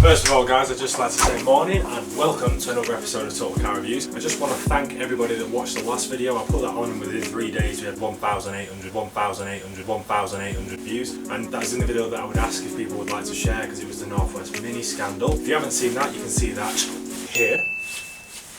First of all guys, I'd just like to say morning and welcome to another episode of Total Car Reviews. I just want to thank everybody that watched the last video. I put that on and within 3 days we had 1,800 views, and that's in the video that I would ask if people would like to share because it was the Northwest Mini scandal. If you haven't seen that, you can see that here.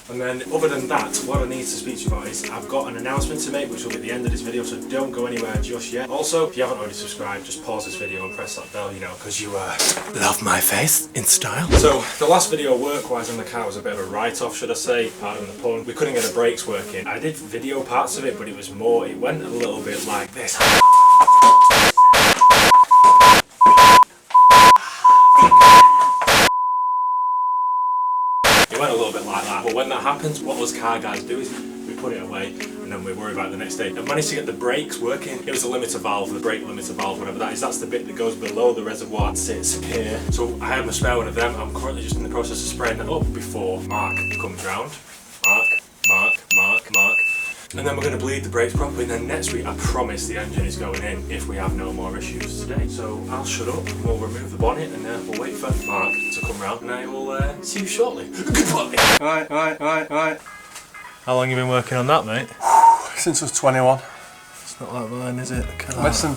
And then other than that, what I need to speak to you about is I've got an announcement to make which will be at the end of this video, so don't go anywhere just yet. Also, if you haven't already subscribed, just pause this video and press that bell, you know, because you love my face in style. So the last video work-wise on the car was a bit of a write-off, should I say, pardon the pun. We couldn't get the brakes working. I did video parts of it, but it was more, it went a little bit like this. Went a little bit like that, but when that happens, what us car guys do is we put it away and then we worry about it the next day. I managed to get the brakes working. It was a limiter valve, the brake limiter valve, whatever that is. That's the bit that goes below the reservoir and sits here. So I have a spare one of them. I'm currently just in the process of spraying that up before Mark comes round. Mark. And then we're going to bleed the brakes properly, and then next week I promise the engine is going in if we have no more issues today. So I'll shut up, we'll remove the bonnet, and we'll wait for Mark to come round, and I will see you shortly. Goodbye! Right. How long have you been working on that, mate? Since I was 21. It's not like mine, is it? Listen,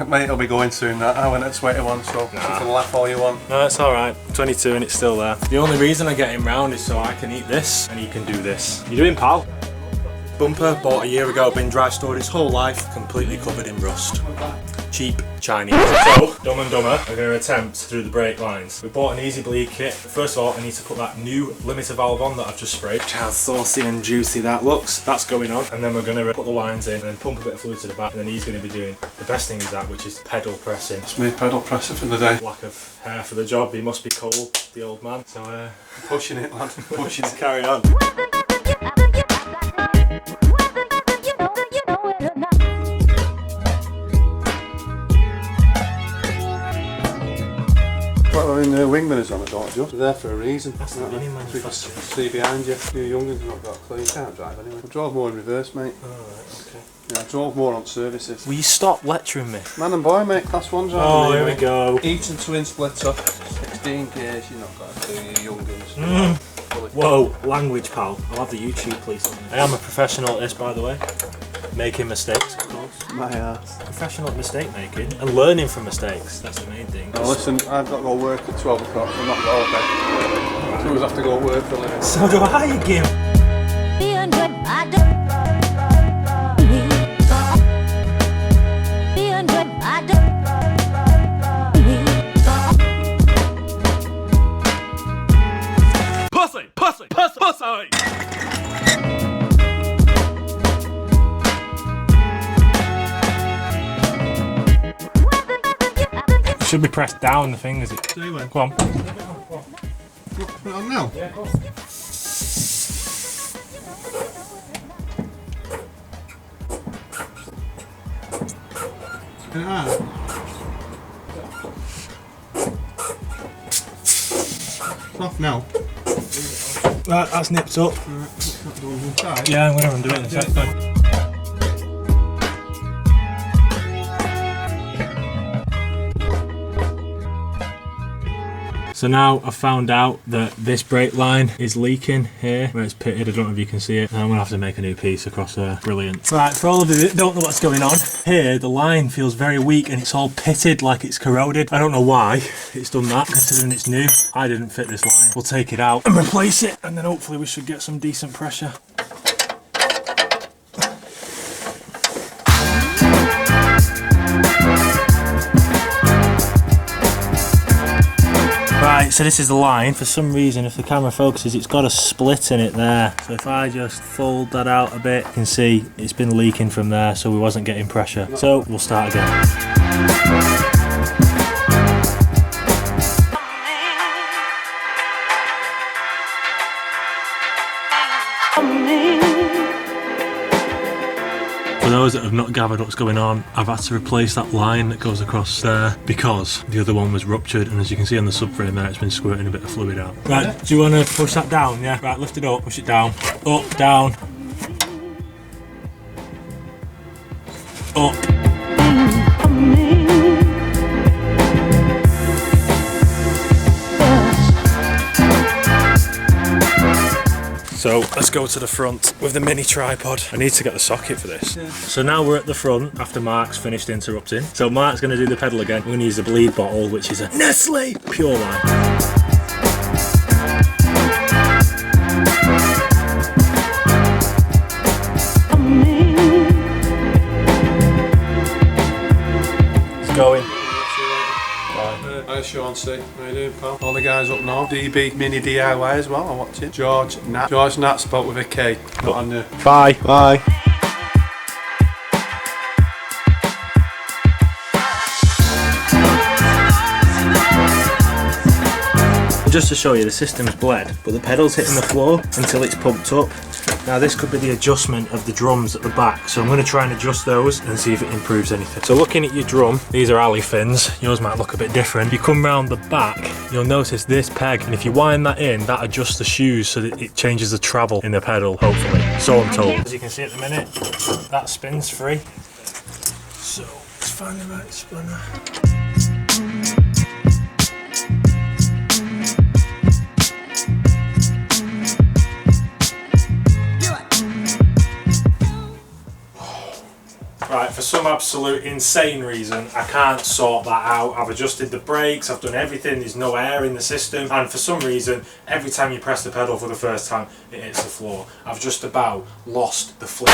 mate, it'll be going soon that. I went at 21, so you can laugh all you want. No, it's alright. 22 and it's still there. The only reason I get him round is so I can eat this, and he can do this. You doing, pal? Bumper, bought a year ago, been dry stored his whole life, completely covered in rust. Cheap Chinese. So, Dumb and Dumber are going to attempt through the brake lines. We bought an easy bleed kit. First of all, I need to put that new limiter valve on that I've just sprayed. Look how saucy and juicy that looks. That's going on. And then we're going to put the lines in and then pump a bit of fluid to the back. And then he's going to be doing the best thing is that, which is pedal pressing. It's me pedal pressing for the day. Lack of hair for the job. He must be cold, the old man. So, pushing it, lad. Pushing it. Carry on. Well, I mean, the wing mirrors on it, don't adjust. They're there for a reason. That's the mini manufacturer. See behind you. You young'uns not got a clue. You can't drive anyway. I drove more in reverse, mate. Alright, okay. Yeah, I drove more on services. Will you stop lecturing me? Man and boy, mate. Class 1 driving. Oh, here we go. Eaton twin splitter. 16 gears. You're not got a clue, you young'uns. Whoa, language, pal. I'll have the YouTube, please. I am a professional at this, by the way. Making mistakes, of course. My ass. Professional at mistake making and learning from mistakes. That's the main thing. Now listen, I've got to go work at 12 o'clock. I'm not got all day. So I have to go work for a living. So do I, you give. Pussy! Should be pressed down the thing, is it? Say when. Go on. Put it on now? Yeah, go on. It's off now. Right, that's nipped up. Yeah, I'm going to undo it in a second. So now I've found out that this brake line is leaking here where it's pitted. I don't know if you can see it. I'm going to have to make a new piece across there. Brilliant. Right, for all of you that don't know what's going on, here the line feels very weak and it's all pitted like it's corroded. I don't know why it's done that considering it's new. I didn't fit this line. We'll take it out and replace it and then hopefully we should get some decent pressure. Right, so this is the line. For some reason, if the camera focuses, it's got a split in it there. So if I just fold that out a bit, you can see it's been leaking from there, so we wasn't getting pressure. So we'll start again. For those that have not gathered what's going on, I've had to replace that line that goes across there because the other one was ruptured, and as you can see on the subframe there, it's been squirting a bit of fluid out. Right, do you want to push that down? Yeah, right, lift it up, push it down, up, down, up. So let's go to the front with the mini tripod. I need to get the socket for this. Yeah. So now we're at the front after Mark's finished interrupting. So Mark's going to do the pedal again. We're going to use the bleed bottle, which is a Nestle Pure Line. Going. Hi Sean C. How you doing, pal? All the guys up north. DB Mini DIY as well, I'm watching. George Knapp. George Knapp spelled with a K. Not on the... Bye. Bye. Just to show you, the system's bled, but the pedal's hitting the floor until it's pumped up. Now this could be the adjustment of the drums at the back, so I'm going to try and adjust those and see if it improves anything. So looking at your drum, these are alley fins. Yours might look a bit different. If you come round the back, you'll notice this peg, and if you wind that in, that adjusts the shoes so that it changes the travel in the pedal, hopefully. So I'm told. As you can see at the minute, that spins free. So let's find the right spinner. Right, for some absolute insane reason, I can't sort that out. I've adjusted the brakes, I've done everything, there's no air in the system, and for some reason, every time you press the pedal for the first time, it hits the floor. I've just about lost the flip.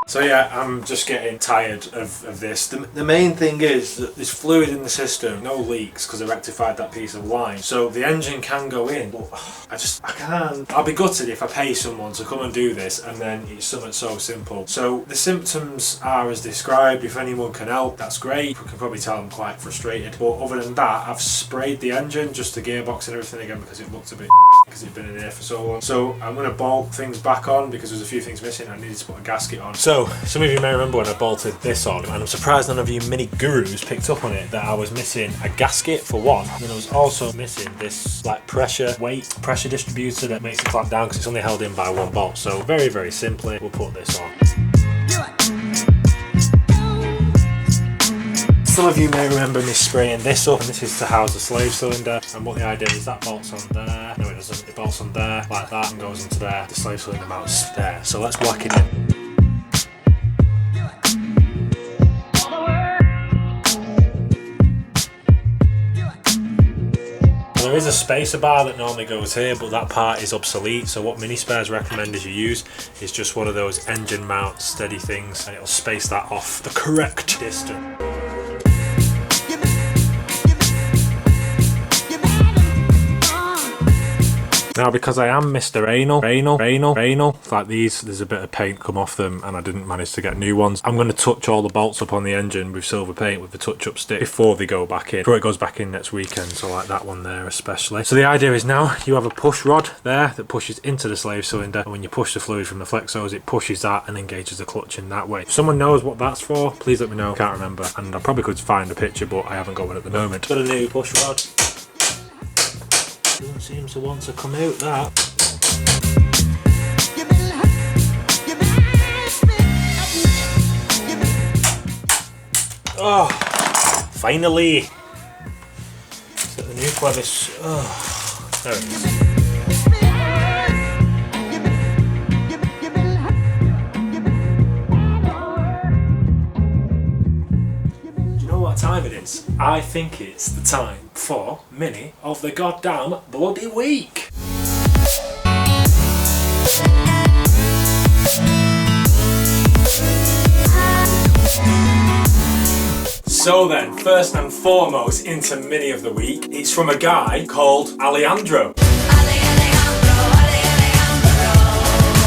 So yeah, I'm just getting tired of this. The main thing is that there's fluid in the system, no leaks because I rectified that piece of line. So the engine can go in, but I can't. I'll be gutted if I pay someone to come and do this and then it's something so simple. So the symptoms are as described. If anyone can help, that's great. You can probably tell I'm quite frustrated. But other than that, I've sprayed the engine, just the gearbox and everything again because it looked a bit because it'd been in here for so long. So I'm going to bolt things back on because there's a few things missing. I needed to put a gasket on. So some of you may remember when I bolted this on, and I'm surprised none of you mini gurus picked up on it, that I was missing a gasket for one, and I was also missing this like pressure distributor that makes it clamp down because it's only held in by one bolt. So very, very simply, we'll put this on. Some of you may remember me spraying this up, and this is to house the slave cylinder, and what the idea is that bolts on there, no it doesn't, it bolts on there like that and goes into there, the slave cylinder mounts there. So let's whack it in. There is a spacer bar that normally goes here, but that part is obsolete, so what Mini Spares recommend is you use is just one of those engine mount steady things, and it'll space that off the correct distance. Now, because I am Mr. Anal, like these, there's a bit of paint come off them and I didn't manage to get new ones. I'm going to touch all the bolts up on the engine with silver paint with the touch-up stick before they go back in. Before it goes back in next weekend, so like that one there especially. So the idea is now you have a push rod there that pushes into the slave cylinder, and when you push the fluid from the flexos, it pushes that and engages the clutch in that way. If someone knows what that's for, please let me know. Can't remember, and I probably could find a picture, but I haven't got one at the moment. Got a new push rod. Doesn't seem to want to come out, that. Oh, finally! Is that the new clavish? Oh, there it is. Do you know what time it is? I think it's the time for Mini of the goddamn bloody week. So then, first and foremost into Mini of the week, it's from a guy called Alejandro.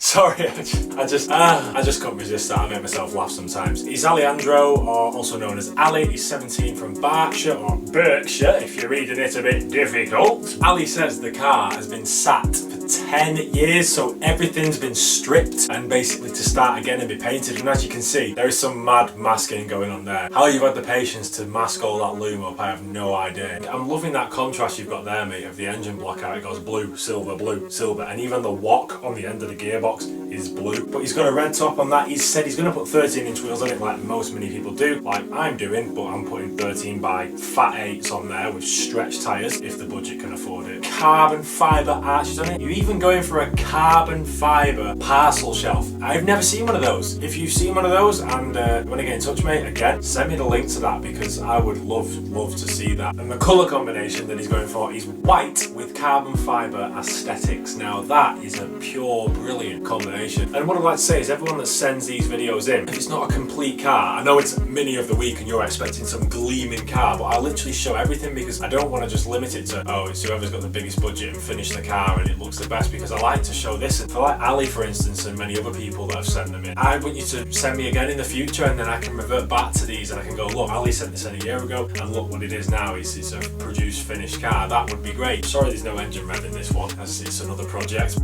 Sorry, I just couldn't resist that. I make myself laugh sometimes. He's Alejandro, or also known as Ali. He's 17 from Berkshire, or Berkshire, if you're reading it a bit difficult. Ali says the car has been sat for 10 years, so everything's been stripped and basically to start again and be painted. And as you can see, there is some mad masking going on there. How you've had the patience to mask all that loom up, I have no idea. I'm loving that contrast you've got there, mate, of the engine block, how it goes blue, silver, and even the wok on the end of the gearbox is blue. But he's got a red top on that. He's said he's going to put 13-inch wheels on it like most many people do, like I'm doing, but I'm putting 13 by fat 8s on there with stretch tyres if the budget can afford it. Carbon fibre arches on it. You even going for a carbon fibre parcel shelf. I've never seen one of those. If you've seen one of those and want to get in touch, mate, again, send me the link to that, because I would love to see that. And the colour combination that he's going for is white with carbon fibre aesthetics. Now that is a pure brilliant combination. And what I'd like to say is, everyone that sends these videos in, if it's not a complete car, I know it's Mini of the Week and you're expecting some gleaming car, but I literally show everything, because I don't want to just limit it to, oh, it's whoever's got the biggest budget and finish the car and it looks the best, because I like to show this. And for like Ali, for instance, and many other people that have sent them in, I want you to send me again in the future, and then I can revert back to these and I can go, look, Ali sent this in a year ago and look what it is now. It's a produced finished car. That would be great. Sorry there's no engine red in this one, as it's another project.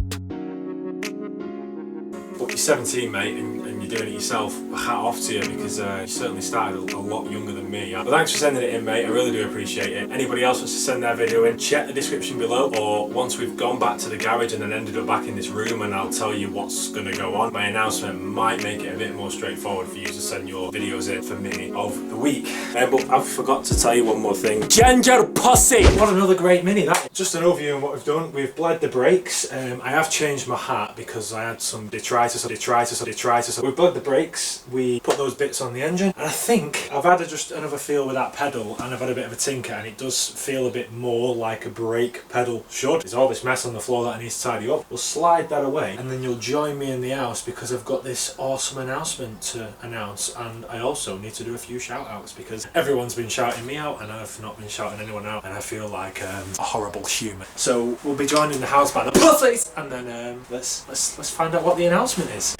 But you're 17, mate, and you're doing it yourself. Hat off to you, because you certainly started a lot younger than me. But thanks for sending it in, mate. I really do appreciate it. Anybody else wants to send their video in, check the description below, or once we've gone back to the garage and then ended up back in this room, and I'll tell you what's going to go on. My announcement might make it a bit more straightforward for you to send your videos in for Mini of the Week. But I forgot to tell you one more thing. Ginger pussy! What another great Mini that. Just an overview of what we've done. We've bled the brakes. I have changed my hat because I had some detritus. We've bled the brakes, we put those bits on the engine, and I think I've had just another feel with that pedal, and I've had a bit of a tinker, and it does feel a bit more like a brake pedal should. There's all this mess on the floor that I need to tidy up. We'll slide that away, and then you'll join me in the house, because I've got this awesome announcement to announce, and I also need to do a few shout outs, because everyone's been shouting me out and I've not been shouting anyone out, and I feel like a horrible human. So we'll be joined in the house by the pussies, and then let's find out what the announcement is.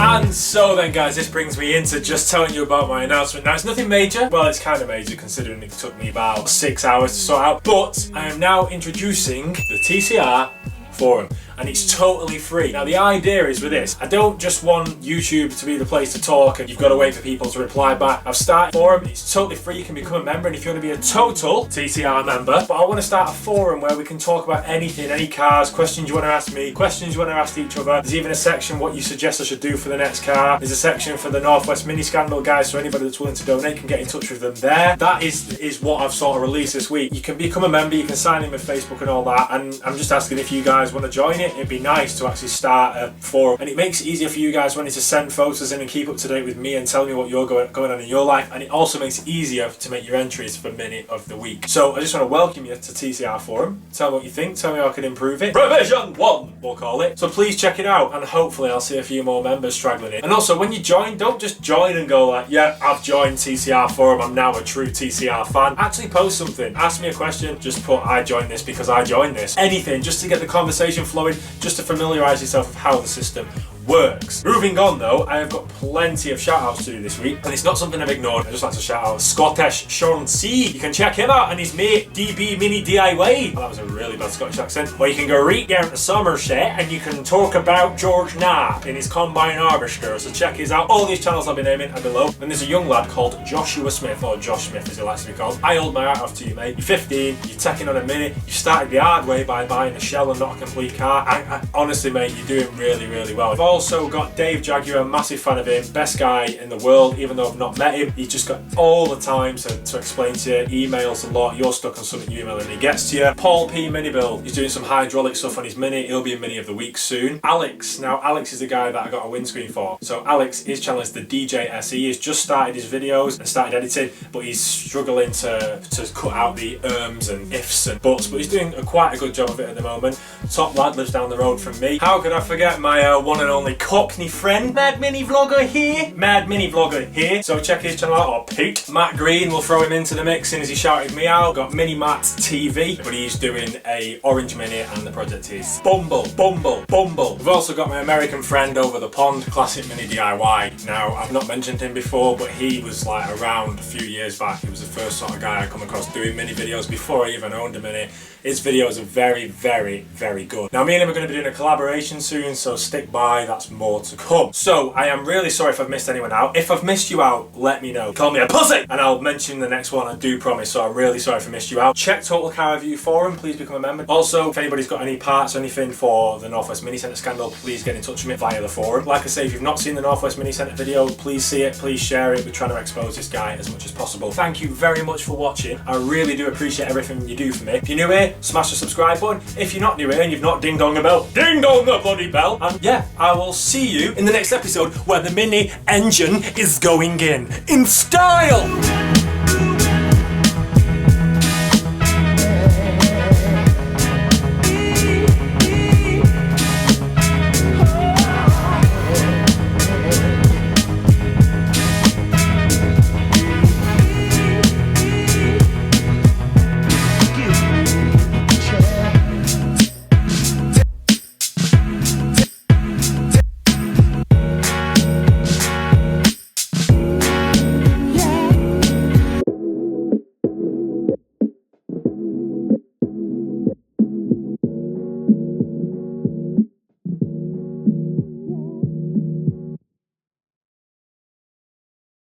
And so then, guys, this brings me into just telling you about my announcement. Now, it's nothing major. Well, it's kind of major considering it took me about 6 hours to sort out. But I am now introducing the Tcr Forum, and it's totally free. Now, the idea is with this, I don't just want YouTube to be the place to talk and you've got to wait for people to reply back. I've started a forum, it's totally free, you can become a member, and if you want to be a total Tcr member, but I want to start a forum where we can talk about anything, any cars, questions you want to ask me, questions you want to ask each other. There's even a section what you suggest I should do for the next car. There's a section for the Northwest Mini Scandal guys, so anybody that's willing to donate can get in touch with them there. That is what I've sort of released this week. You can become a member, you can sign in with Facebook and all that, and I'm just asking if you guys want to join it. It'd be nice to actually start a forum, and it makes it easier for you guys wanting to send photos in and keep up to date with me and tell me what you're going on in your life, and it also makes it easier to make your entries for Mini of the Week. So I just want to welcome you to Tcr Forum. Tell me what you think, tell me how I can improve it. Revision 1 we'll call it. So please check it out, and hopefully I'll see a few more members straggling in. And also, when you join, don't just join and go like, yeah, I've joined Tcr Forum, I'm now a true Tcr fan. Actually post something, ask me a question, just put I joined this because I joined this. Anything, just to get the conversation flowing, just to familiarise yourself with how the system works. Moving on though, I have got plenty of shout outs to do this week, and it's not something I've ignored. I just like to shout out Scottish Sean C. You can check him out and his mate DB Mini DIY. Well, that was a really bad Scottish accent. Or you can go right down to Somerset and you can talk about George Knapp in his Combine Harvester. So check his out. All these channels I'll be naming are below. And there's a young lad called Joshua Smith, or Josh Smith as he likes to be called. I hold my hat off to you, mate. You're 15, you're taking on a Mini, you started the hard way by buying a shell and not a complete car. I honestly, mate, you're doing really, really well. I've also got Dave Jaguar, massive fan of him, best guy in the world, even though I've not met him. He's just got all the time to explain to you, emails a lot, you're stuck on something you email and he gets to you. Paul P Mini Build, he's doing some hydraulic stuff on his Mini, he'll be a Mini of the Week soon. Alex, now Alex is the guy that I got a windscreen for. So Alex, his channel is the DJ SE, he's just started his videos and started editing, but he's struggling to cut out the ums and ifs and buts, but he's doing quite a good job of it at the moment. Top lad lives down the road from me. How could I forget my one and only Cockney friend, Mad Mini Vlogger here. So check his channel out, or Pete. Matt Green, we'll throw him into the mix as he shouted me out. Got Mini Matt TV, but he's doing a orange Mini and the project is Bumble. We've also got my American friend over the pond, Classic Mini DIY. Now, I've not mentioned him before, but he was like around a few years back. He was the first sort of guy I come across doing Mini videos before I even owned a Mini. His videos are very, very, very good. Now, me and him are going to be doing a collaboration soon, so stick by. that's more to come. So I am really sorry if I've missed anyone out. If I've missed you out, let me know. Call me a pussy and I'll mention the next one, I do promise. So I'm really sorry if I missed you out. Check Total Car Review Forum, please become a member. Also, if anybody's got any parts or anything for the Northwest Mini Centre scandal, please get in touch with me via the forum. Like I say, if you've not seen the Northwest Mini Centre video, please see it, please share it. We're trying to expose this guy as much as possible. Thank you very much for watching. I really do appreciate everything you do for me. If you're new here, smash the subscribe button. If you're not new here and you've not ding-dong a bell, ding-dong the bloody bell. And yeah, I will see you in the next episode where the Mini engine is going in style.